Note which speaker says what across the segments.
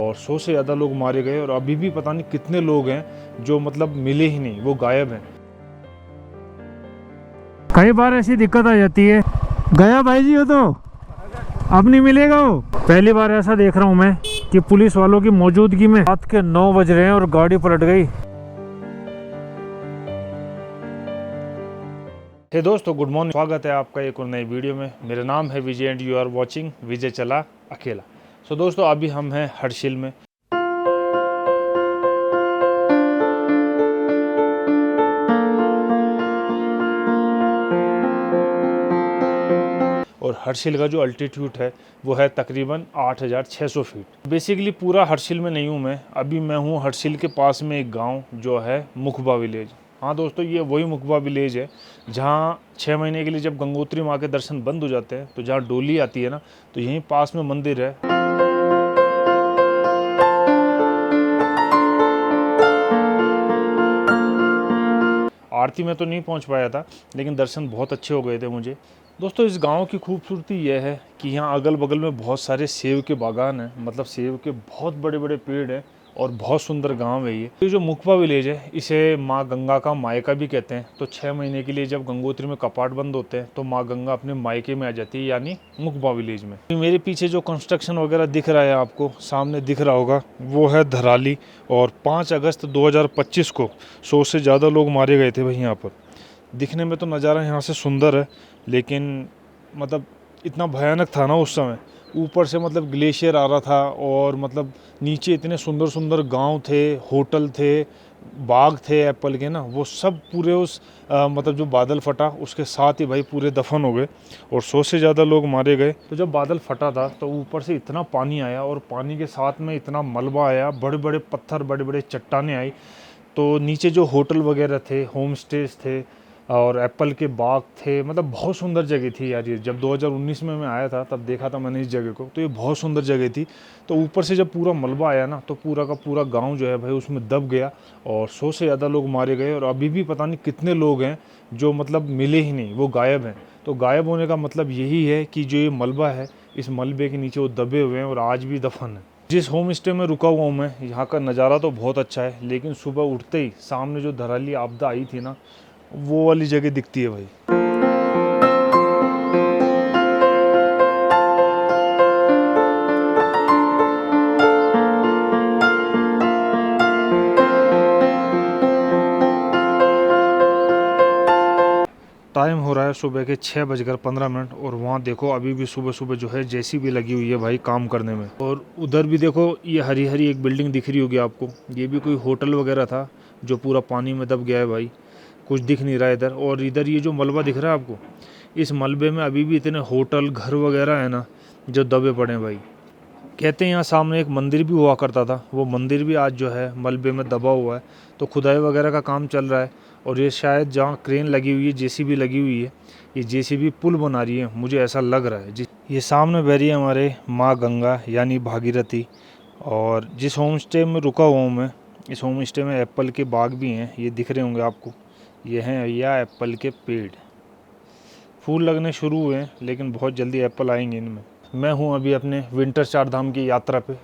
Speaker 1: और 100 से ज़्यादा लोग मारे गए और अभी भी पता नहीं कितने लोग हैं जो मतलब मिले ही नहीं, वो गायब हैं।
Speaker 2: कई बार ऐसी दिक्कत आ जाती है। गया भाई जी हो तो अब नहीं मिलेगा वो। पहली बार ऐसा देख रहा हूँ मैं कि पुलिस वालों की मौजूदगी में रात के 9 बज रहे हैं और गाड़ी पलट गई।
Speaker 1: हे दोस्तों, गुड मॉर्निंग। स्वागत है आपका एक और नई वीडियो में। मेरा नाम है विजय एंड यू आर वाचिंग विजय चला अकेला। सो दोस्तों, अभी हम हैं हर्षिल में। और हर्षिल का जो अल्टीट्यूड है वो है तकरीबन 8600 फीट। बेसिकली पूरा हर्षिल में नहीं हूँ मैं, अभी मैं हूँ हर्षिल के पास में एक गांव जो है मुखबा विलेज। हाँ दोस्तों, ये वही मुखबा विलेज है जहाँ 6 महीने के लिए जब गंगोत्री माँ के दर्शन बंद हो जाते हैं तो जहाँ डोली आती है ना, तो यहीं पास में मंदिर है। आरती में तो नहीं पहुँच पाया था, लेकिन दर्शन बहुत अच्छे हो गए थे मुझे। दोस्तों, इस गांव की खूबसूरती यह है कि यहाँ अगल बगल में बहुत सारे सेब के बागान हैं, मतलब सेब के बहुत बड़े बड़े पेड़ हैं और बहुत सुंदर गांव है ये जो मुखबा विलेज है, इसे माँ गंगा का मायका भी कहते हैं। तो 6 महीने के लिए जब गंगोत्री में कपाट बंद होते हैं तो माँ गंगा अपने मायके में आ जाती है, यानी मुखबा विलेज में। मेरे पीछे जो कंस्ट्रक्शन वगैरह दिख रहा है, आपको सामने दिख रहा होगा, वो है धराली। और 5 अगस्त 2025 को 100 से ज़्यादा लोग मारे गए थे भाई यहाँ पर। दिखने में तो नज़ारा यहाँ से सुंदर है, लेकिन मतलब इतना भयानक था ना उस समय। ऊपर से मतलब ग्लेशियर आ रहा था और मतलब नीचे इतने सुंदर सुंदर गांव थे, होटल थे, बाग थे एप्पल के ना, वो सब पूरे उस मतलब जो बादल फटा उसके साथ ही भाई पूरे दफन हो गए और 100 से ज़्यादा लोग मारे गए। तो जब बादल फटा था तो ऊपर से इतना पानी आया और पानी के साथ में इतना मलबा आया, बड़े बड़े पत्थर, बड़े बड़े चट्टानें आई। तो नीचे जो होटल वगैरह थे, होम स्टेज थे और एप्पल के बाग थे, मतलब बहुत सुंदर जगह थी यार ये। जब 2019 में मैं आया था तब देखा था मैंने इस जगह को, तो ये बहुत सुंदर जगह थी। तो ऊपर से जब पूरा मलबा आया ना, तो पूरा का पूरा गांव जो है भाई उसमें दब गया और 100 से ज़्यादा लोग मारे गए और अभी भी पता नहीं कितने लोग हैं जो मतलब मिले ही नहीं, वो गायब हैं। तो गायब होने का मतलब यही है कि जो ये मलबा है, इस मलबे के नीचे वो दबे हुए हैं और आज भी दफन है। जिस होम स्टे में रुका हुआ हूँ मैं, यहाँ का नज़ारा तो बहुत अच्छा है, लेकिन सुबह उठते ही सामने जो धराली आपदा आई थी ना, वो वाली जगह दिखती है भाई। टाइम हो रहा है सुबह के 6:15 और वहाँ देखो अभी भी सुबह सुबह जो है जेसीबी लगी हुई है भाई काम करने में। और उधर भी देखो, ये हरी हरी एक बिल्डिंग दिख रही होगी आपको, ये भी कोई होटल वगैरह था जो पूरा पानी में दब गया है भाई, कुछ दिख नहीं रहा है इधर। और इधर ये जो मलबा दिख रहा है आपको, इस मलबे में अभी भी इतने होटल, घर वगैरह है ना जो दबे पड़े हैं भाई। कहते हैं यहाँ सामने एक मंदिर भी हुआ करता था, वो मंदिर भी आज जो है मलबे में दबा हुआ है। तो खुदाई वगैरह का काम चल रहा है और ये शायद जहाँ क्रेन लगी हुई है, जेसीबी लगी हुई है, ये जेसीबी पुल बना रही है, मुझे ऐसा लग रहा है। ये सामने बह रही है हमारे माँ गंगा यानी भागीरथी। और जिस होम स्टे में रुका हुआ हूँ मैं, इस होम स्टे में एप्पल के बाग भी हैं, ये दिख रहे होंगे आपको। ये हैं भैया एप्पल के पेड़, फूल लगने शुरू हुए हैं, लेकिन बहुत जल्दी एप्पल आएंगे इनमें। मैं हूं अभी अपने विंटर 4 धाम की यात्रा पे।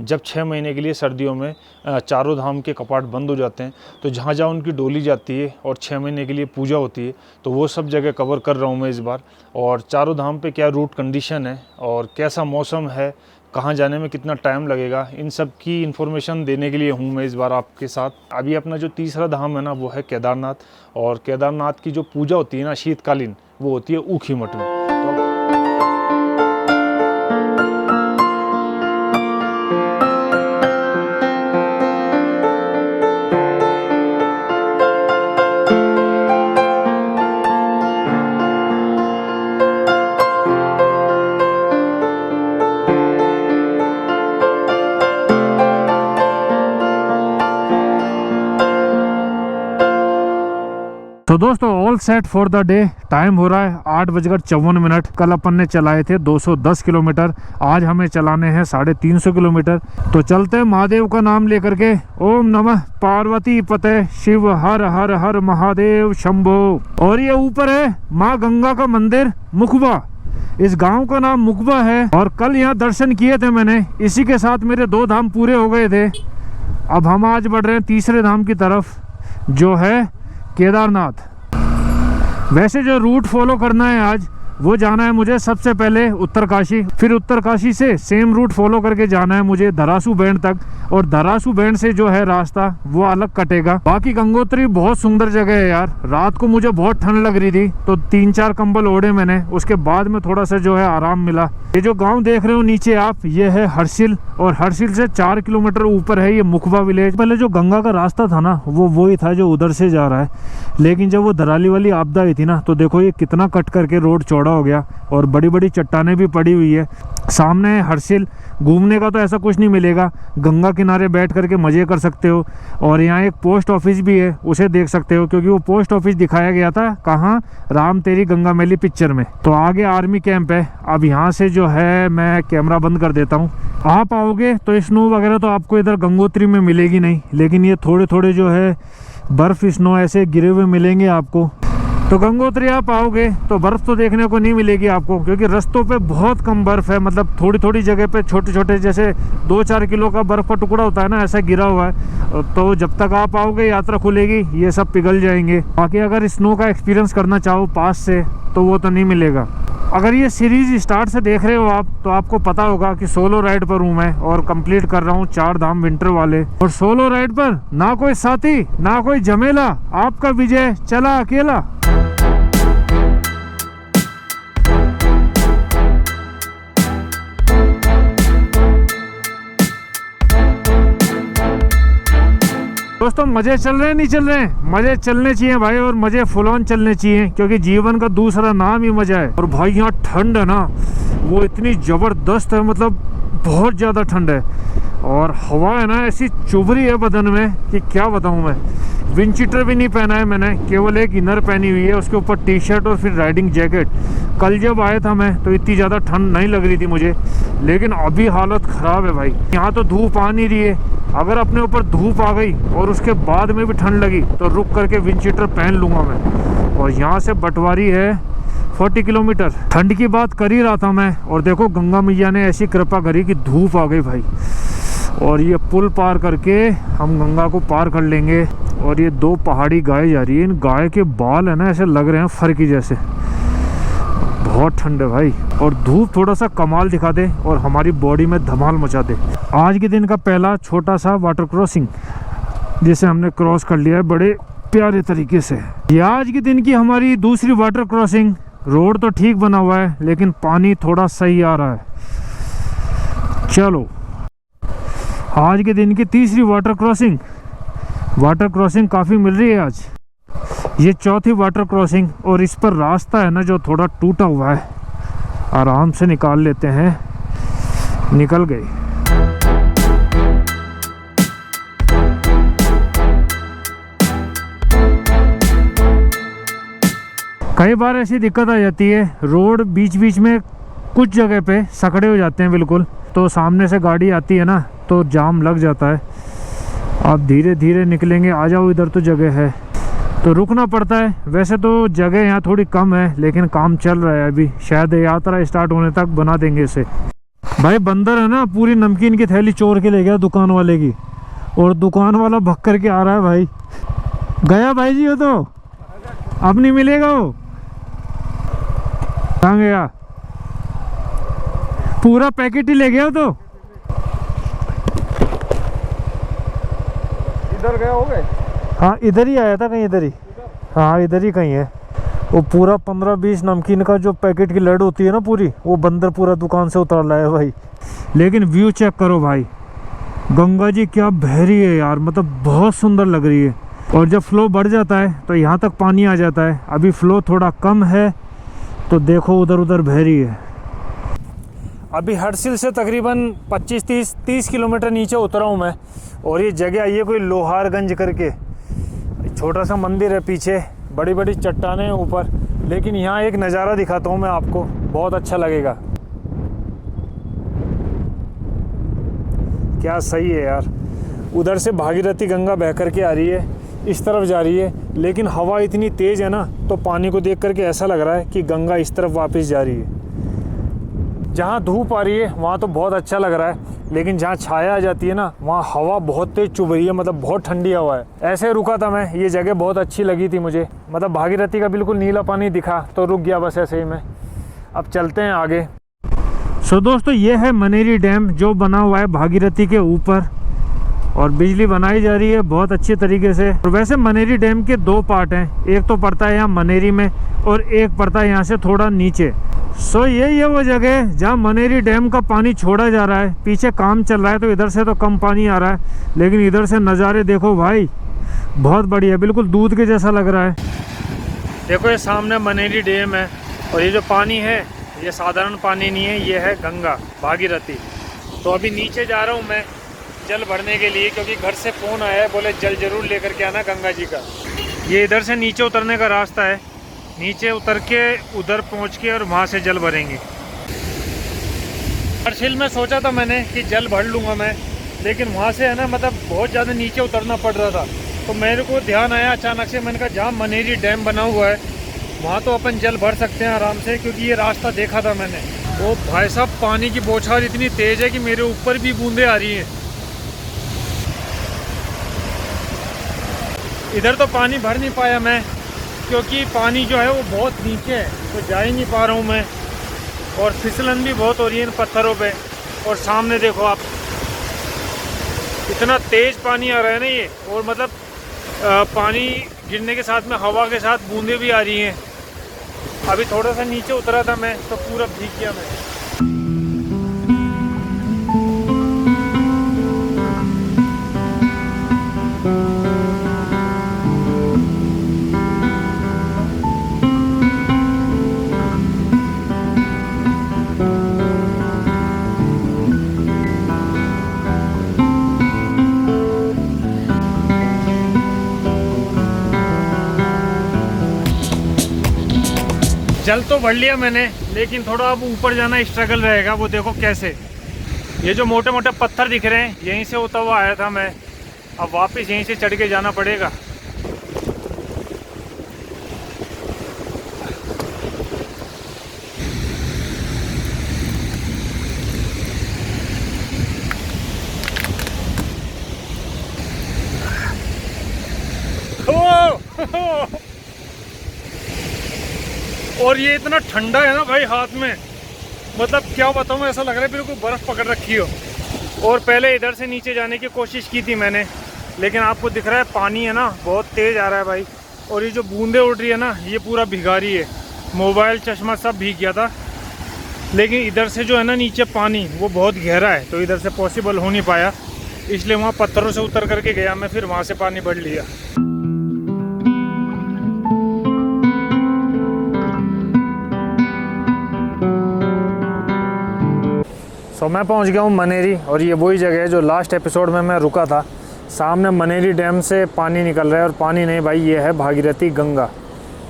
Speaker 1: जब 6 महीने के लिए सर्दियों में चारों धाम के कपाट बंद हो जाते हैं, तो जहाँ जहाँ उनकी डोली जाती है और 6 महीने के लिए पूजा होती है, तो वो सब जगह कवर कर रहा हूँ मैं इस बार। और चारों धाम पे क्या रूट कंडीशन है और कैसा मौसम है, कहाँ जाने में कितना टाइम लगेगा, इन सब की इन्फॉर्मेशन देने के लिए हूँ मैं इस बार आपके साथ। अभी अपना जो तीसरा धाम है ना, वो है केदारनाथ। और केदारनाथ की जो पूजा होती है ना शीतकालीन, वो होती है ऊखीमठ में।
Speaker 2: तो दोस्तों, all set for the day. Time हो रहा है 8:54। कल अपन ने चलाए थे 210 किलोमीटर, आज हमें चलाने हैं 350 किलोमीटर। तो चलते हैं महादेव का नाम लेकर के। ओम नमः पार्वती पते शिव हर हर हर महादेव शंभो। और ये ऊपर है माँ गंगा का मंदिर मुखबा। इस गांव का नाम मुकबा है और कल यहाँ दर्शन किए थे मैंने। इसी के साथ मेरे 2 धाम पूरे हो गए थे। अब हम आज बढ़ रहे हैं तीसरे धाम की तरफ, जो है केदारनाथ। वैसे जो रूट फॉलो करना है आज, वो जाना है मुझे सबसे पहले उत्तरकाशी, फिर उत्तरकाशी से सेम रूट फॉलो करके जाना है मुझे धरासू बैंड तक, और धरासू बैंड से जो है रास्ता वो अलग कटेगा। बाकी गंगोत्री बहुत सुंदर जगह है यार। रात को मुझे बहुत ठंड लग रही थी तो 3-4 कंबल ओढ़े मैंने, उसके बाद में थोड़ा सा जो है आराम मिला। ये जो गांव देख रहे हो नीचे आप, ये है हर्षिल, और हर्षिल से 4 किलोमीटर ऊपर है ये मुकबा विलेज। पहले जो गंगा का रास्ता था ना, वो वही था जो उधर से जा रहा है, लेकिन जब वो दराली वाली आपदा आई थी ना, तो देखो ये कितना कट करके रोड चौड़ा हो गया और बड़ी बड़ी चट्टानें भी पड़ी हुई है। सामने है हर्षिल। घूमने का तो ऐसा कुछ नहीं मिलेगा, गंगा किनारे बैठ करके मज़े कर सकते हो। और यहाँ एक पोस्ट ऑफिस भी है, उसे देख सकते हो, क्योंकि वो पोस्ट ऑफिस दिखाया गया था कहाँ, राम तेरी गंगा मैली पिक्चर में। तो आगे आर्मी कैंप है। अब यहाँ से जो है मैं कैमरा बंद कर देता हूँ। आप आओगे तो स्नो वगैरह तो आपको इधर गंगोत्री में मिलेगी नहीं, लेकिन ये थोड़े थोड़े जो है बर्फ़ स्नो ऐसे गिरे हुए मिलेंगे आपको। तो गंगोत्री आप आओगे तो बर्फ़ तो देखने को नहीं मिलेगी आपको, क्योंकि रास्तों पे बहुत कम बर्फ़ है। मतलब थोड़ी थोड़ी जगह पे छोटे छोटे जैसे 2-4 किलो का बर्फ़ का टुकड़ा होता है ना, ऐसा गिरा हुआ है। तो जब तक आप आओगे यात्रा खुलेगी ये सब पिघल जाएंगे। बाकी अगर स्नो का एक्सपीरियंस करना चाहो पास से तो वो तो नहीं मिलेगा। अगर ये सीरीज़ स्टार्ट से देख रहे हो आप, तो आपको पता होगा कि सोलो राइड पर हूँ मैं और कंप्लीट कर रहा हूँ 4 धाम विंटर वाले। और सोलो राइड पर ना कोई साथी ना कोई झमेला, आपका विजय चला अकेला। दोस्तों मज़े चल रहे हैं नहीं चल रहे हैं? मज़े चलने चाहिए भाई, और मज़े फुल ऑन चलने चाहिए, क्योंकि जीवन का दूसरा नाम ही मज़ा है। और भाई यहाँ ठंड है ना, वो इतनी ज़बरदस्त है, मतलब बहुत ज़्यादा ठंड है। और हवा है ना ऐसी चुभ रही है बदन में कि क्या बताऊँ मैं। विंड चीटर भी नहीं पहना है मैंने, केवल एक इनर पहनी हुई है, उसके ऊपर टी-शर्ट और फिर राइडिंग जैकेट। कल जब आया था मैं तो इतनी ज़्यादा ठंड नहीं लग रही थी मुझे, लेकिन अभी हालत ख़राब है भाई। यहाँ तो धूप आ नहीं रही है। अगर अपने ऊपर धूप आ गई और उसके बाद में भी ठंड लगी तो रुक करके विंड चीटर पहन लूँगा मैं। और यहाँ से बटवारी है 40 किलोमीटर। ठंड की बात कर ही रहा था मैं, और देखो गंगा मैया ने ऐसी कृपा करी कि धूप आ गई भाई। और ये पुल पार करके हम गंगा को पार कर लेंगे। और ये 2 पहाड़ी गाय जा रही है, इन गाय के बाल है ना ऐसे लग रहे हैं फर की जैसे। बहुत ठंड है भाई, और धूप थोड़ा सा कमाल दिखा दे और हमारी बॉडी में धमाल मचा दे। आज के दिन का पहला छोटा सा वाटर क्रॉसिंग जिसे हमने क्रॉस कर लिया है बड़े प्यारे तरीके से। ये आज के दिन की हमारी दूसरी वाटर क्रॉसिंग। रोड तो ठीक बना हुआ है, लेकिन पानी थोड़ा सही आ रहा है। चलो आज के दिन की तीसरी वाटर क्रॉसिंग। वाटर क्रॉसिंग काफ़ी मिल रही है आज। ये चौथी वाटर क्रॉसिंग, और इस पर रास्ता है ना जो थोड़ा टूटा हुआ है, आराम से निकाल लेते हैं। निकल गई। कई बार ऐसी दिक्कत आ जाती है, रोड बीच बीच में कुछ जगह पे सकड़े हो जाते हैं बिल्कुल, तो सामने से गाड़ी आती है ना तो जाम लग जाता है। आप धीरे धीरे निकलेंगे, आ जाओ इधर तो जगह है, तो रुकना पड़ता है। वैसे तो जगह यहाँ थोड़ी कम है, लेकिन काम चल रहा है अभी। शायद यात्रा स्टार्ट होने तक बना देंगे इसे। भाई बंदर है ना पूरी नमकीन की थैली चोर के ले गया दुकान वाले की, और दुकान वाला भग करके आ रहा है भाई। गया भाई जी वो तो, अब नहीं मिलेगा वो। कहाँ गया? पूरा पैकेट ही ले गया तो।
Speaker 3: इधर गया हो गए?
Speaker 2: हाँ इधर ही आया था कहीं, इधर ही। हाँ इधर ही कहीं है। वो पूरा 15-20 नमकीन का जो पैकेट की लड़ होती है ना पूरी, वो बंदर पूरा दुकान से उतार लाया भाई। लेकिन व्यू चेक करो भाई, गंगा जी क्या बह रही है यार, मतलब बहुत सुंदर लग रही है। और जब फ्लो बढ़ जाता है तो यहाँ तक पानी आ जाता है। अभी फ्लो थोड़ा कम है, तो देखो उधर उधर बह रही है। अभी हर्षिल से तकरीबन 25-30 किलोमीटर नीचे उतरा हूँ मैं, और ये जगह आई है कोई लोहारगंज करके। छोटा सा मंदिर है पीछे, बड़ी बड़ी चट्टानें हैं ऊपर। लेकिन यहाँ एक नज़ारा दिखाता हूँ मैं आपको, बहुत अच्छा लगेगा। क्या सही है यार। उधर से भागीरथी गंगा बह करके आ रही है, इस तरफ जा रही है, लेकिन हवा इतनी तेज़ है ना, तो पानी को देख करके ऐसा लग रहा है कि गंगा इस तरफ वापस जा रही है।
Speaker 1: जहाँ धूप आ रही है वहाँ तो बहुत अच्छा लग रहा है, लेकिन जहाँ छाया आ जाती है ना वहाँ हवा बहुत तेज चुभ रही है, मतलब बहुत ठंडी हवा है। ऐसे रुका था मैं, ये जगह बहुत अच्छी लगी थी मुझे, मतलब भागीरथी का बिल्कुल नीला पानी दिखा तो रुक गया बस ऐसे ही मैं। अब चलते हैं आगे।
Speaker 2: सो दोस्तों ये है मनेरी डैम जो बना हुआ है भागीरथी के ऊपर, और बिजली बनाई जा रही है बहुत अच्छे तरीके से। और वैसे मनेरी डैम के दो पार्ट हैं, एक तो पड़ता है यहाँ मनेरी में और एक पड़ता है यहाँ से थोड़ा नीचे। सो ये वो जगह है जहाँ मनेरी डैम का पानी छोड़ा जा रहा है। पीछे काम चल रहा है तो इधर से तो कम पानी आ रहा है, लेकिन इधर से नज़ारे देखो भाई, बहुत बढ़िया, बिल्कुल दूध के जैसा लग रहा है।
Speaker 1: देखो ये सामने मनेरी डैम है, और ये जो पानी है ये साधारण पानी नहीं है, ये है गंगा भागीरथी। तो अभी नीचे जा रहा हूँ मैं जल भरने के लिए, क्योंकि घर से फ़ोन आया है, बोले जल जरूर लेकर के आना गंगा जी का। ये इधर से नीचे उतरने का रास्ता है, नीचे उतर के उधर पहुँच के और वहाँ से जल भरेंगे। हर्षिल में सोचा था मैंने कि जल भर लूँगा मैं, लेकिन वहाँ से है ना मतलब बहुत ज़्यादा नीचे उतरना पड़ रहा था। तो मेरे को ध्यान आया अचानक से, मैंने कहा जहाँ मनेरी डैम बना हुआ है वहाँ तो अपन जल भर सकते हैं आराम से, क्योंकि ये रास्ता देखा था मैंने। वो भाई साहब पानी की बौछार इतनी तेज़ है कि मेरे ऊपर भी बूंदें आ रही हैं। इधर तो पानी भर नहीं पाया मैं, क्योंकि पानी जो है वो बहुत नीचे है, तो जा ही नहीं पा रहा हूँ मैं, और फिसलन भी बहुत हो रही है इन पत्थरों पे। और सामने देखो आप, इतना तेज़ पानी आ रहा है ना ये, और मतलब पानी गिरने के साथ में हवा के साथ बूंदें भी आ रही हैं। अभी थोड़ा सा नीचे उतरा था मैं तो पूरा भीग गया मैं। जल तो भर लिया मैंने, लेकिन थोड़ा अब ऊपर जाना स्ट्रगल रहेगा। वो देखो कैसे ये जो मोटे मोटे पत्थर दिख रहे हैं, यहीं से होता हुआ आया था मैं, अब वापस यहीं से चढ़ के जाना पड़ेगा। और ये इतना ठंडा है ना भाई हाथ में, मतलब क्या बताऊँ, ऐसा लग रहा है बिल्कुल बर्फ़ पकड़ रखी हो। और पहले इधर से नीचे जाने की कोशिश की थी मैंने, लेकिन आपको दिख रहा है पानी है ना बहुत तेज़ आ रहा है भाई, और ये जो बूंदें उड़ रही है ना ये पूरा भिगा रही है। मोबाइल चश्मा सब भीग गया था, लेकिन इधर से जो है ना नीचे पानी वो बहुत गहरा है, तो इधर से पॉसिबल हो नहीं पाया, इसलिए वहाँ पत्थरों से उतर करके गया मैं, फिर वहाँ से पानी भर लिया। तो मैं पहुंच गया हूं मनेरी, और ये वही जगह है जो लास्ट एपिसोड में मैं रुका था। सामने मनेरी डैम से पानी निकल रहा है, और पानी नहीं भाई, ये है भागीरथी गंगा।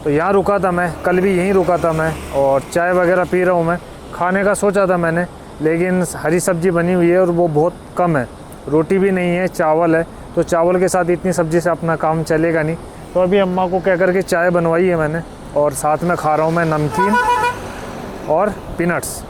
Speaker 1: तो यहाँ रुका था मैं, कल भी यहीं रुका था मैं, और चाय वगैरह पी रहा हूँ मैं। खाने का सोचा था मैंने, लेकिन हरी सब्जी बनी हुई है और वो बहुत कम है, रोटी भी नहीं है, चावल है, तो चावल के साथ इतनी सब्जी से अपना काम चलेगा नहीं। तो अभी अम्मा को कह करके चाय बनवाई है मैंने, और साथ में खा रहा हूँ मैं नमकीन और पीनट्स।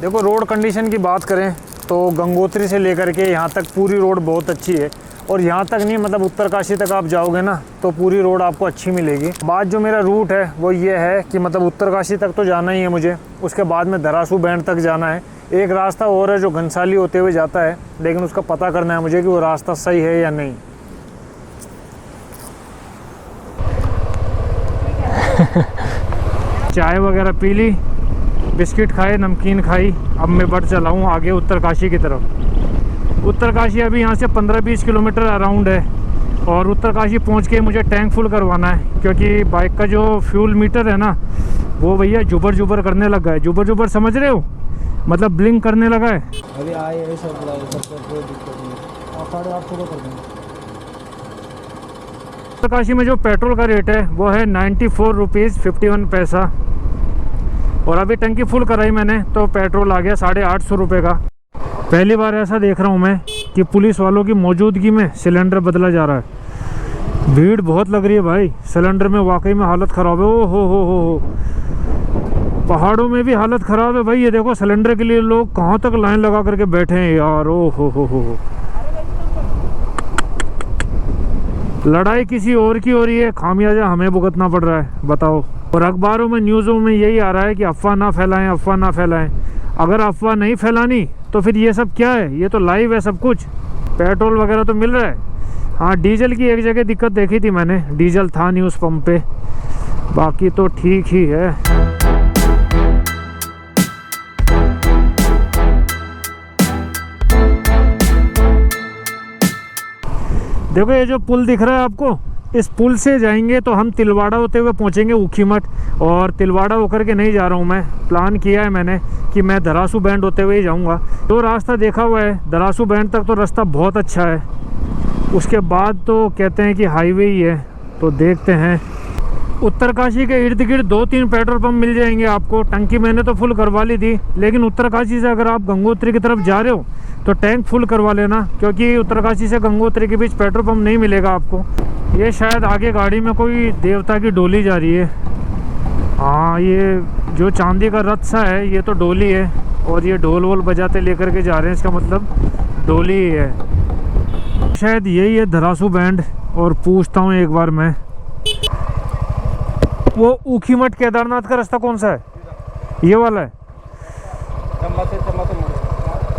Speaker 1: देखो रोड कंडीशन की बात करें तो गंगोत्री से लेकर के यहाँ तक पूरी रोड बहुत अच्छी है, और यहाँ तक नहीं मतलब उत्तरकाशी तक आप जाओगे ना तो पूरी रोड आपको अच्छी मिलेगी। बात जो मेरा रूट है वो ये है कि मतलब उत्तरकाशी तक तो जाना ही है मुझे, उसके बाद में धरासू बैंड तक जाना है। एक रास्ता और है जो घनसाली होते हुए जाता है, लेकिन उसका पता करना है मुझे कि वो रास्ता सही है या नहीं।
Speaker 2: चाय वगैरह पी ली, बिस्किट खाए, नमकीन खाई। अब मैं बढ़ चला हूँ आगे उत्तरकाशी की तरफ। उत्तरकाशी अभी यहाँ से 15-20 किलोमीटर अराउंड है, और उत्तरकाशी पहुँच के मुझे टैंक फुल करवाना है, क्योंकि बाइक का जो फ्यूल मीटर है ना वो भैया जुबर जुबर करने लगा है। जुबर जुबर समझ रहे हो, मतलब ब्लिंक करने लगा है।
Speaker 3: अभी आए ऐसा कोई दिक्कत नहीं, 8:30 को कर देंगे।
Speaker 2: उत्तरकाशी में जो पेट्रोल का रेट है वो है 94 रुपीज़ 51 पैसा, और अभी टंकी फुल कराई मैंने तो पेट्रोल आ गया 850 रुपये का। पहली बार ऐसा देख रहा हूँ मैं कि पुलिस वालों की मौजूदगी में सिलेंडर बदला जा रहा है। भीड़ बहुत लग रही है भाई, सिलेंडर में वाकई में हालत ख़राब है। ओ हो, पहाड़ों में भी हालत ख़राब है भाई। ये देखो सिलेंडर के लिए लोग कहाँ तक लाइन लगा करके बैठे हैं यार। ओ हो। लड़ाई किसी और की हो रही है, खामियाजा हमें भुगतना पड़ रहा है, बताओ। और अखबारों में न्यूज़ों में यही आ रहा है कि अफवाह ना फैलाएं, अफवाह ना फैलाएं। अगर अफवाह नहीं फैलानी तो फिर ये सब क्या है? ये तो लाइव है सब कुछ। पेट्रोल वगैरह तो मिल रहा है। हाँ, डीजल की एक जगह दिक्कत देखी थी मैंने, डीजल था नहीं उस पंप पे, बाकी तो ठीक ही है। देखो ये जो पुल दिख रहा है आपको, इस पुल से जाएंगे तो हम तिलवाड़ा होते हुए पहुंचेंगे ऊखीमठ। और तिलवाड़ा होकर के नहीं जा रहा हूं मैं, प्लान किया है मैंने कि मैं धरासू बैंड होते हुए ही जाऊंगा। तो रास्ता देखा हुआ है, धरासू बैंड तक तो रास्ता बहुत अच्छा है, उसके बाद तो कहते हैं कि हाईवे ही है। तो देखते हैं। उत्तरकाशी के इर्द गिर्द 2-3 पेट्रोल पंप मिल जाएंगे आपको। टंकी मैंने तो फुल करवा ली थी, लेकिन उत्तरकाशी से अगर आप गंगोत्री की तरफ जा रहे हो तो टैंक फुल करवा लेना, क्योंकि उत्तरकाशी से गंगोत्री के बीच पेट्रोल पंप नहीं मिलेगा आपको। ये शायद आगे गाड़ी में कोई देवता की डोली जा रही है। हाँ, ये जो चांदी का रथ सा है ये तो डोली है, और ये ढोल वोल बजाते लेकर के जा रहे हैं, इसका मतलब डोली ही है। शायद यही है धरासू बैंड। और पूछता हूँ एक बार मैं, वो ऊखीमठ केदारनाथ का रास्ता कौन सा है? ये वाला है?
Speaker 3: चंबा से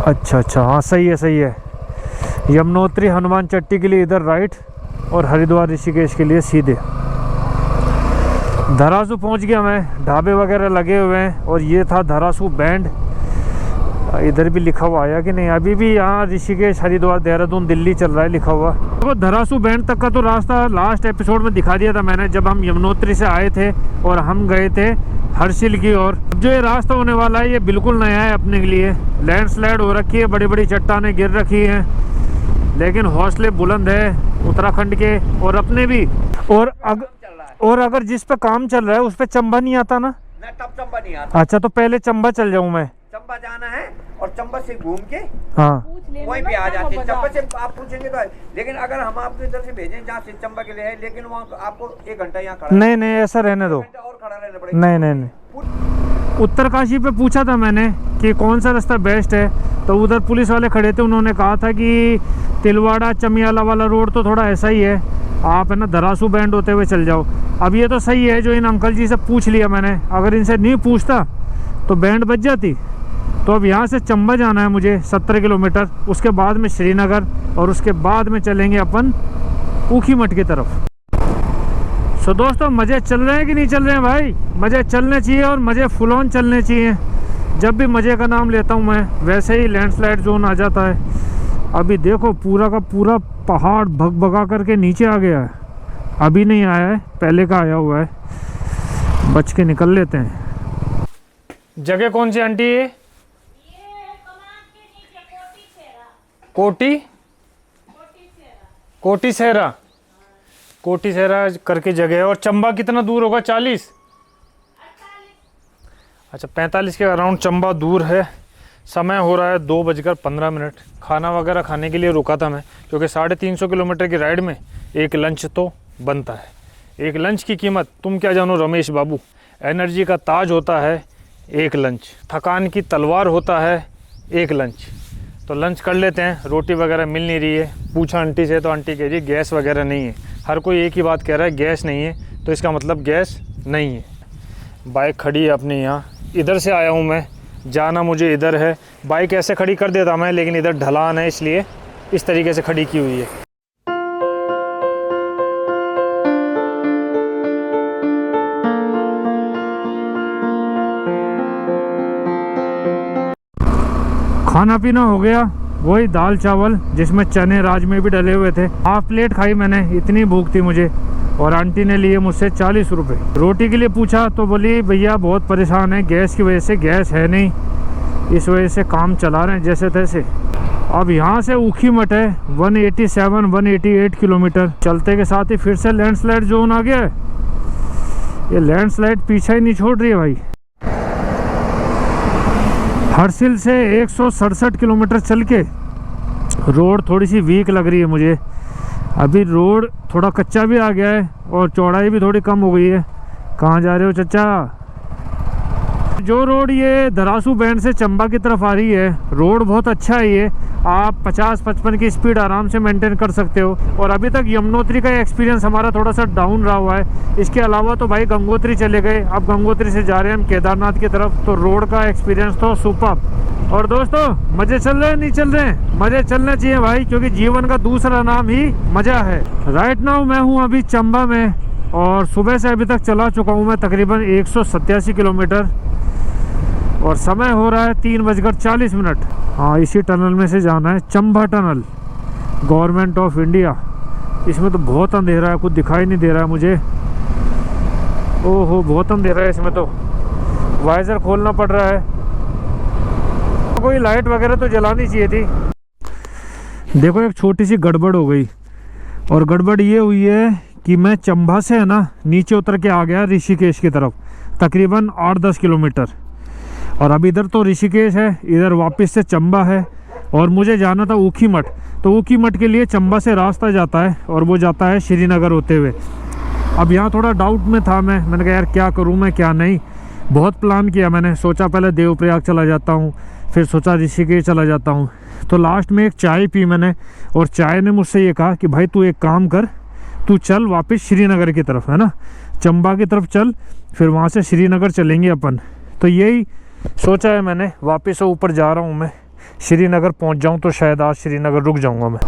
Speaker 2: अच्छा, हाँ सही है। यमुनोत्री हनुमान चट्टी के लिए इधर राइट, और हरिद्वार ऋषिकेश के लिए सीधे। धरासू पहुंच गया मैं, ढाबे वगैरह लगे हुए हैं। और ये था धरासू बैंड। इधर भी लिखा हुआ आया कि नहीं? अभी भी यहाँ ऋषिकेश, हरिद्वार, देहरादून, दिल्ली चल रहा है लिखा हुआ। तो धरासू बैंड तक का तो रास्ता लास्ट एपिसोड में दिखा दिया था मैंने, जब हम यमुनोत्री से आए थे और हम गए थे हर्षिल की ओर। जो ये रास्ता होने वाला है ये बिल्कुल नया है अपने के लिए। लैंडस्लाइड हो रखी है, बड़ी बड़ी चट्टानें गिर रखी हैं, लेकिन हौसले बुलंद है उत्तराखंड के और अपने भी। और अगर जिस पे काम चल रहा है उस पे चंबा नहीं आता ना?
Speaker 3: तब चंबा नहीं आता।
Speaker 2: अच्छा, तो पहले चंबा चल जाऊं मैं?
Speaker 3: चंबा जाना है और चंबा से घूम के
Speaker 2: हाँ
Speaker 3: वहीं पे आ जाते हैं। चंबा से आप पूछेंगे तो, लेकिन अगर हम आपको इधर से भेजें जहाँ से चंबा के लिए है, लेकिन वहाँ आपको 1 घंटा यहाँ खड़ा,
Speaker 2: नहीं ऐसा रहने दो,
Speaker 3: और खड़ा रहना पड़ेगा।
Speaker 2: नहीं। उत्तरकाशी पे पूछा था मैंने कि कौन सा रास्ता बेस्ट है, तो उधर पुलिस वाले खड़े थे, उन्होंने कहा था कि तिलवाड़ा चमियाला वाला रोड तो थोड़ा ऐसा ही है, आप है ना धरासू बैंड होते हुए चल जाओ। अब ये तो सही है जो इन अंकल जी से पूछ लिया मैंने, अगर इनसे नहीं पूछता तो बैंड बच जाती। तो अब यहाँ से चंबा जाना है मुझे 17 किलोमीटर, उसके बाद में श्रीनगर, और उसके बाद में चलेंगे अपन ऊखीमठ की तरफ। सो दोस्तों, मज़े चल रहे हैं कि नहीं चल रहे हैं भाई? मज़े चलने चाहिए और मज़े फुल ऑन चलने चाहिए। जब भी मज़े का नाम लेता हूँ मैं, वैसे ही लैंडस्लाइड जोन आ जाता है। अभी देखो पूरा का पूरा पहाड़ भग भगा करके नीचे आ गया है। अभी नहीं आया है, पहले का आया हुआ है। बच के निकल लेते हैं। जगह कौन सी आंटी? ये कोटी सहरा करके जगह है। और चंबा कितना दूर होगा? 40? अच्छा, 45 के अराउंड चंबा दूर है। समय हो रहा है 2:15। खाना वगैरह खाने के लिए रुका था मैं, क्योंकि 350 किलोमीटर की राइड में एक लंच तो बनता है। एक लंच की कीमत तुम क्या जानो रमेश बाबू। एनर्जी का ताज होता है एक लंच, थकान की तलवार होता है एक लंच। तो लंच कर लेते हैं। रोटी वगैरह मिल नहीं रही है। पूछा आंटी से तो आंटी कह रही है गैस वगैरह नहीं है। हर कोई एक ही बात कह रहा है, गैस नहीं है, तो इसका मतलब गैस नहीं है। बाइक खड़ी है अपने यहाँ, इधर से आया हूँ मैं, जाना मुझे इधर है। बाइक ऐसे खड़ी कर देता मैं, लेकिन इधर ढलान है इसलिए इस तरीके से खड़ी की हुई है। खाना पीना हो गया, वही दाल चावल जिसमें चने राजमे भी डले हुए थे। हाफ प्लेट खाई मैंने, इतनी भूख थी मुझे। और आंटी ने लिए मुझसे 40 रुपये। रोटी के लिए पूछा तो बोली भैया बहुत परेशान है, गैस की वजह से, गैस है नहीं, इस वजह से काम चला रहे हैं जैसे तैसे। अब यहाँ से ऊखीमठ है 187-188 किलोमीटर। चलते के साथ ही फिर से लैंडस्लाइड जोन आ गया है। ये लैंडस्लाइड पीछा ही नहीं छोड़ रही है भाई। हर्षिल से 167 किलोमीटर चल के रोड थोड़ी सी वीक लग रही है मुझे। अभी रोड थोड़ा कच्चा भी आ गया है और चौड़ाई भी थोड़ी कम हो गई है। कहाँ जा रहे हो चचा? जो रोड ये धरासू बैंड से चंबा की तरफ आ रही है, रोड बहुत अच्छा है ये। आप 50-55 की स्पीड आराम से मेंटेन कर सकते हो। और अभी तक यमुनोत्री का एक्सपीरियंस हमारा थोड़ा सा डाउन रहा हुआ है। इसके अलावा तो भाई गंगोत्री चले गए, अब गंगोत्री से जा रहे हैं हम केदारनाथ की तरफ, तो रोड का एक्सपीरियंस तो सुपर। और दोस्तों मज़े चल रहे हैं नहीं चल रहे हैं? मज़े चलने चाहिए भाई, क्योंकि जीवन का दूसरा नाम ही मज़ा है। राइट नाउ मैं हूँ अभी चंबा में, और सुबह से अभी तक चला चुका हूँ मैं तकरीबन 187 किलोमीटर, और समय हो रहा है 3:40। हाँ, इसी टनल में से जाना है, Chamba tunnel, government of India. इसमें तो बहुत अंधेरा है, कुछ दिखाई नहीं दे रहा है मुझे। ओहो, बहुत अंधेरा है इसमें तो, वाइजर खोलना पड़ रहा है। कोई लाइट वगैरह तो जलानी चाहिए थी। देखो एक छोटी सी गड़बड़ हो गई, और गड़बड़ ये हुई है कि मैं चंबा से है ना नीचे उतर के आ गया ऋषिकेश की तरफ, तकरीबन 8-10 किलोमीटर। और अब इधर तो ऋषिकेश है, इधर वापस से चंबा है, और मुझे जाना था ऊखीमठ। तो ऊखीमठ के लिए चंबा से रास्ता जाता है, और वो जाता है श्रीनगर होते हुए। अब यहाँ थोड़ा डाउट में था मैंने कहा यार क्या करूँ मैं क्या नहीं। बहुत प्लान किया मैंने, सोचा पहले देवप्रयाग चला जाता हूँ, फिर सोचा ऋषिकेश चला जाता हूँ। तो लास्ट में एक चाय पी मैंने, और चाय ने मुझसे ये कहा कि भाई तू एक काम कर, तू चल वापस श्रीनगर की तरफ, है ना, चंबा की तरफ चल, फिर वहाँ से श्रीनगर चलेंगे अपन। तो यही सोचा है मैंने, वापस ऊपर जा रहा हूँ मैं, श्रीनगर पहुँच जाऊँ तो शायद आज श्रीनगर रुक जाऊँगा मैं।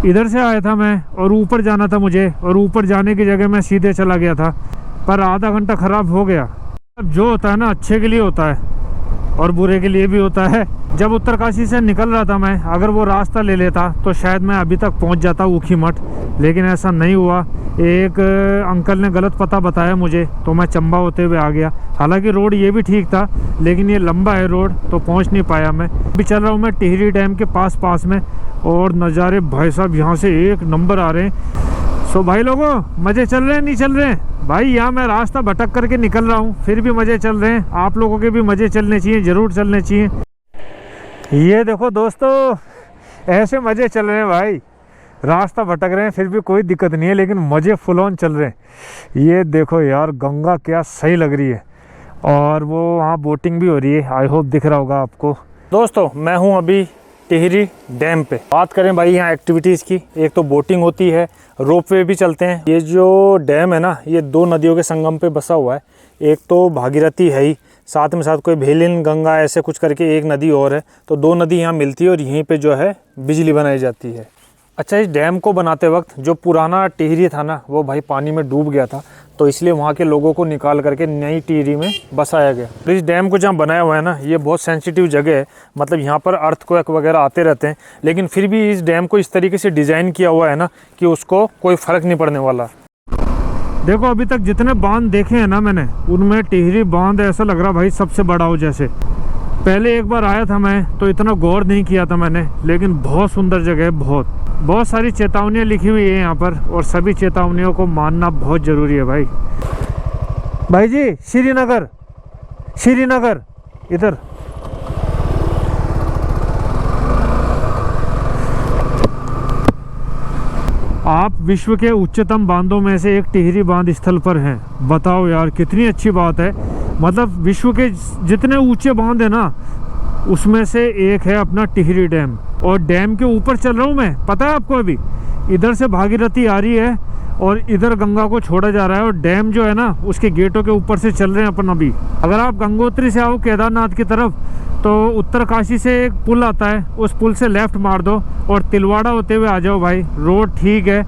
Speaker 2: इधर से आया था मैं, और ऊपर जाना था मुझे, और ऊपर जाने की जगह मैं सीधे चला गया था, पर आधा घंटा ख़राब हो गया। अब जो होता है ना अच्छे के लिए होता है, और बुरे के लिए भी होता है। जब उत्तरकाशी से निकल रहा था मैं, अगर वो रास्ता ले लेता तो शायद मैं अभी तक पहुंच जाता ऊखीमठ, लेकिन ऐसा नहीं हुआ। एक अंकल ने गलत पता बताया मुझे, तो मैं चंबा होते हुए आ गया। हालांकि रोड ये भी ठीक था, लेकिन ये लंबा है रोड, तो पहुंच नहीं पाया मैं। अभी चल रहा हूँ मैं टिहरी डैम के पास में, और नज़ारे भाई साहब यहाँ से एक नंबर आ रहे हैं। सो भाई लोगों, मज़े चल रहे हैं नहीं चल रहे हैं? भाई यहाँ मैं रास्ता भटक करके निकल रहा हूँ, फिर भी मज़े चल रहे हैं। आप लोगों के भी मज़े चलने चाहिए, ज़रूर चलने चाहिए। ये देखो दोस्तों, ऐसे मज़े चल रहे हैं भाई, रास्ता भटक रहे हैं फिर भी कोई दिक्कत नहीं है, लेकिन मज़े फुल ऑन चल रहे हैं। ये देखो यार, गंगा क्या सही लग रही है, और वो वहाँ बोटिंग भी हो रही है। आई होप दिख रहा होगा आपको। दोस्तों मैं हूँ अभी टिहरी डैम पे। बात करें भाई यहाँ एक्टिविटीज़ की, एक तो बोटिंग होती है, रोपवे भी चलते हैं। ये जो डैम है ना, ये 2 नदियों के संगम पे बसा हुआ है। एक तो भागीरथी है ही, साथ में साथ कोई भेलिन गंगा ऐसे कुछ करके एक नदी और है, तो 2 नदी यहाँ मिलती है, और यहीं पे जो है बिजली बनाई जाती है। अच्छा, इस डैम को बनाते वक्त जो पुराना टिहरी था ना, वो भाई पानी में डूब गया था, तो इसलिए वहाँ के लोगों को निकाल करके नई टिहरी में बसाया गया। तो इस डैम को जहाँ बनाया हुआ है ना, ये बहुत सेंसिटिव जगह है, मतलब यहाँ पर अर्थक्वेक वगैरह आते रहते हैं, लेकिन फिर भी इस डैम को इस तरीके से डिज़ाइन किया हुआ है ना कि उसको कोई फ़र्क नहीं पड़ने वाला। देखो अभी तक जितने बांध देखे हैं ना मैंने, उनमें टिहरी बांध ऐसा लग रहा भाई सबसे बड़ा हो जैसे। पहले एक बार आया था मैं, तो इतना गौर नहीं किया था मैंने, लेकिन बहुत सुंदर जगह है। बहुत सारी चेतावनियाँ लिखी हुई है यहाँ पर, और सभी चेतावनियों को मानना बहुत ज़रूरी है भाई। भाई जी, श्रीनगर इधर। आप विश्व के उच्चतम बांधों में से एक टिहरी बांध स्थल पर हैं। बताओ यार, कितनी अच्छी बात है। मतलब विश्व के जितने ऊंचे बांध है ना, उसमें से एक है अपना टिहरी डैम। और डैम के ऊपर चल रहा हूँ मैं, पता है आपको, अभी इधर से भागीरथी आ रही है, और इधर गंगा को छोड़ा जा रहा है, और डैम जो है ना उसके गेटों के ऊपर से चल रहे हैं अपन अभी। अगर आप गंगोत्री से आओ केदारनाथ की तरफ, तो उत्तरकाशी से एक पुल आता है, उस पुल से लेफ़्ट मार दो और तिलवाड़ा होते हुए आ जाओ भाई। रोड ठीक है,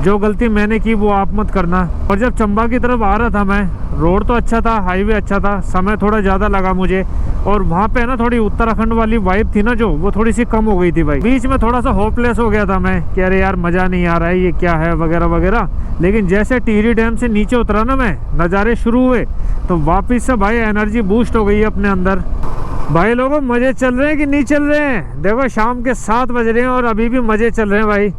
Speaker 2: जो गलती मैंने की वो आप मत करना। और जब चंबा की तरफ आ रहा था मैं, रोड तो अच्छा था, हाईवे अच्छा था, समय थोड़ा ज़्यादा लगा मुझे, और वहाँ पे ना थोड़ी उत्तराखंड वाली वाइब थी ना जो, वो थोड़ी सी कम हो गई थी भाई। बीच में थोड़ा सा होपलेस हो गया था मैं कि अरे यार मज़ा नहीं आ रहा है, ये क्या है वगैरह वगैरह। लेकिन जैसे टिहरी डैम से नीचे उतरा ना मैं, नज़ारे शुरू हुए, तो वापस से भाई एनर्जी बूस्ट हो गई है अपने अंदर। भाई लोगों, मज़े चल रहे हैं कि नहीं चल रहे हैं? देखो शाम के 7 बज रहे हैं और अभी भी मज़े चल रहे हैं भाई।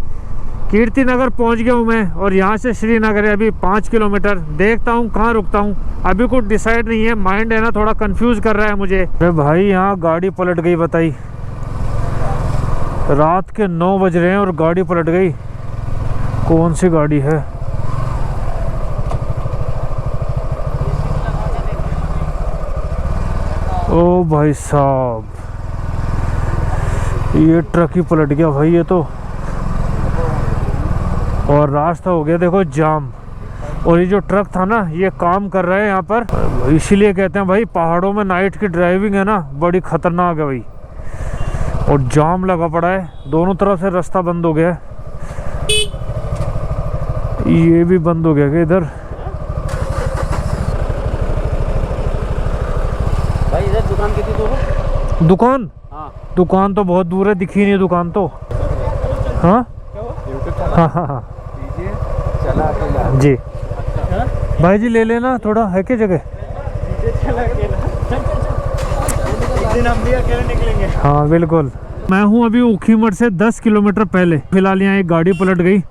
Speaker 2: कीर्ति नगर पहुँच गया हूँ मैं, और यहाँ से श्रीनगर है अभी 5 किलोमीटर। देखता हूँ कहाँ रुकता हूँ, अभी कुछ डिसाइड नहीं है। माइंड है ना थोड़ा कंफ्यूज कर रहा है मुझे। अरे भाई यहाँ गाड़ी पलट गई, बताई। रात के 9 बज रहे हैं और गाड़ी पलट गई। कौन सी गाड़ी है? ओ भाई साहब, ये ट्रक ही पलट गया भाई ये तो। और रास्ता हो गया देखो जाम। और ये जो ट्रक था ना, ये काम कर रहा है यहाँ पर, इसीलिए कहते हैं भाई पहाड़ों में नाइट की ड्राइविंग है ना बड़ी खतरनाक है भाई। और जाम लगा पड़ा है, दोनों तरफ से रास्ता बंद हो गया है। ये भी बंद हो गया क्या इधर?
Speaker 4: भाई इधर दुकान कितनी दूर है?
Speaker 2: दुकान?
Speaker 4: हाँ।
Speaker 2: दुकान तो बहुत दूर है, दिखी नहीं दुकान तो। हाँ हाँ हाँ हाँ
Speaker 4: चला अकेला
Speaker 2: जी। भाई जी ले लेना, थोड़ा है क्या जगह?
Speaker 4: हम भी अकेले निकलेंगे।
Speaker 2: हाँ बिल्कुल। मैं हूँ अभी ऊखीमठ से 10 किलोमीटर पहले। फिलहाल यहाँ एक गाड़ी पलट गई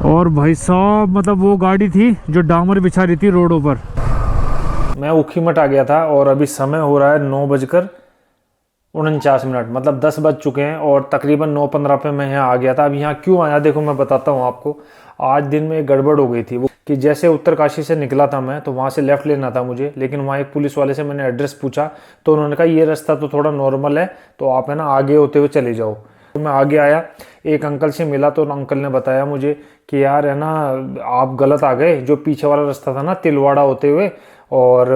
Speaker 2: और भाई साहब मतलब वो गाड़ी थी जो डामर बिछा रही थी रोडों पर।
Speaker 1: मैं ऊखीमठ आ गया था और अभी समय हो रहा है 9:49, मतलब 10 बज चुके हैं और तकरीबन 9:15 पे मैं यहाँ आ गया था। अब यहाँ क्यों आया देखो मैं बताता हूँ आपको। आज दिन में एक गड़बड़ हो गई थी, वो कि जैसे उत्तरकाशी से निकला था मैं तो वहाँ से लेफ़्ट लेना था मुझे, लेकिन वहाँ एक पुलिस वाले से मैंने एड्रेस पूछा तो उन्होंने कहा ये रास्ता तो थोड़ा नॉर्मल है तो आप है ना आगे होते हुए चले जाओ। तो मैं आगे आया, एक अंकल से मिला तो अंकल ने बताया मुझे कि यार है ना आप गलत आ गए, जो पीछे वाला रास्ता था ना तिलवाड़ा होते हुए, और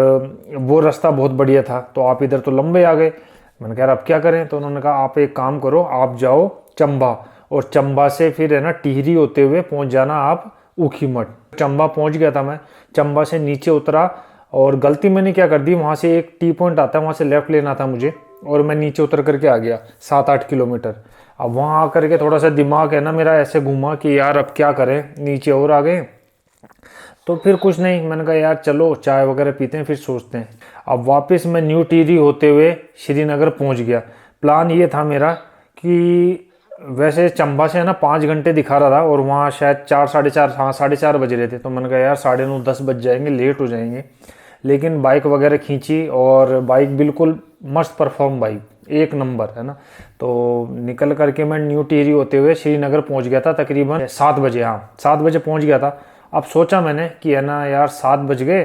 Speaker 1: वो रास्ता बहुत बढ़िया था तो आप इधर तो लंबे आ गए। मैंने कहा यार अब क्या करें? तो उन्होंने कहा आप एक काम करो, आप जाओ चंबा और चंबा से फिर है ना टिहरी होते हुए पहुंच जाना आप ऊखीमठ। चंबा पहुंच गया था मैं, चंबा से नीचे उतरा और गलती मैंने क्या कर दी, वहाँ से एक टी पॉइंट आता है वहाँ से लेफ़्ट लेना था मुझे और मैं नीचे उतर करके आ गया 7-8 किलोमीटर। अब वहाँ आकर के थोड़ा सा दिमाग है ना मेरा ऐसे घूमा कि यार अब क्या करें, नीचे और आ गए। तो फिर कुछ नहीं, मैंने कहा यार चलो चाय वगैरह पीते हैं फिर सोचते हैं। अब वापस मैं न्यू टिहरी होते हुए श्रीनगर पहुंच गया। प्लान ये था मेरा कि वैसे चंबा से है ना 5 घंटे दिखा रहा था और वहाँ शायद 4 साढ़े 4, हाँ 4:30 बज रहे थे। तो मैंने कहा यार 9:30 10 बज जाएंगे, लेट हो जाएंगे। लेकिन बाइक वगैरह खींची और बाइक बिल्कुल मस्त परफॉर्म बाइक, एक नंबर है ना। तो निकल करके मैं न्यू टिहरी होते हुए श्रीनगर पहुँच गया था तकरीबन 7 बजे, हाँ 7 बजे पहुँच गया था। अब सोचा मैंने कि है ना यार 7 बज गए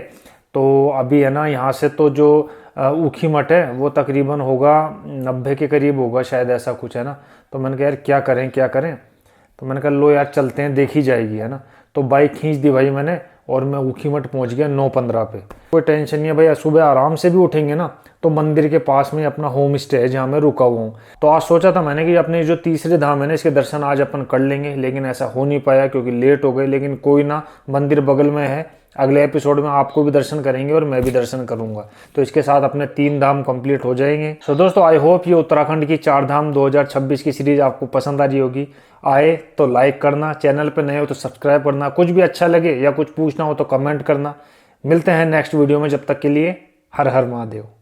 Speaker 1: तो अभी है ना यहाँ से तो जो ऊखीमठ है वो तकरीबन होगा 90 के करीब होगा शायद, ऐसा कुछ है ना। तो मैंने कहा यार क्या करें क्या करें, तो मैंने कहा लो यार चलते हैं, देखी जाएगी है ना। तो बाइक खींच दी भाई मैंने और मैं ऊखीमठ पहुंच गया 9:15 पे। कोई टेंशन नहीं है भाई, सुबह आराम से भी उठेंगे ना तो मंदिर के पास में अपना होम स्टे है जहाँ मैं रुका हुआ हूँ। तो आज सोचा था मैंने कि अपने जो तीसरे धाम है ना इसके दर्शन आज अपन कर लेंगे, लेकिन ऐसा हो नहीं पाया क्योंकि लेट हो गए। लेकिन कोई ना, मंदिर बगल में है, अगले एपिसोड में आपको भी दर्शन करेंगे और मैं भी दर्शन करूंगा। तो इसके साथ अपने 3 धाम कंप्लीट हो जाएंगे। तो दोस्तों आई होप ये उत्तराखंड की 4 धाम 2026 की सीरीज आपको पसंद आ रही होगी। आए तो लाइक करना, चैनल पे नए हो तो सब्सक्राइब करना, कुछ भी अच्छा लगे या कुछ पूछना हो तो कमेंट करना। मिलते हैं नेक्स्ट वीडियो में, जब तक के लिए हर हर महादेव।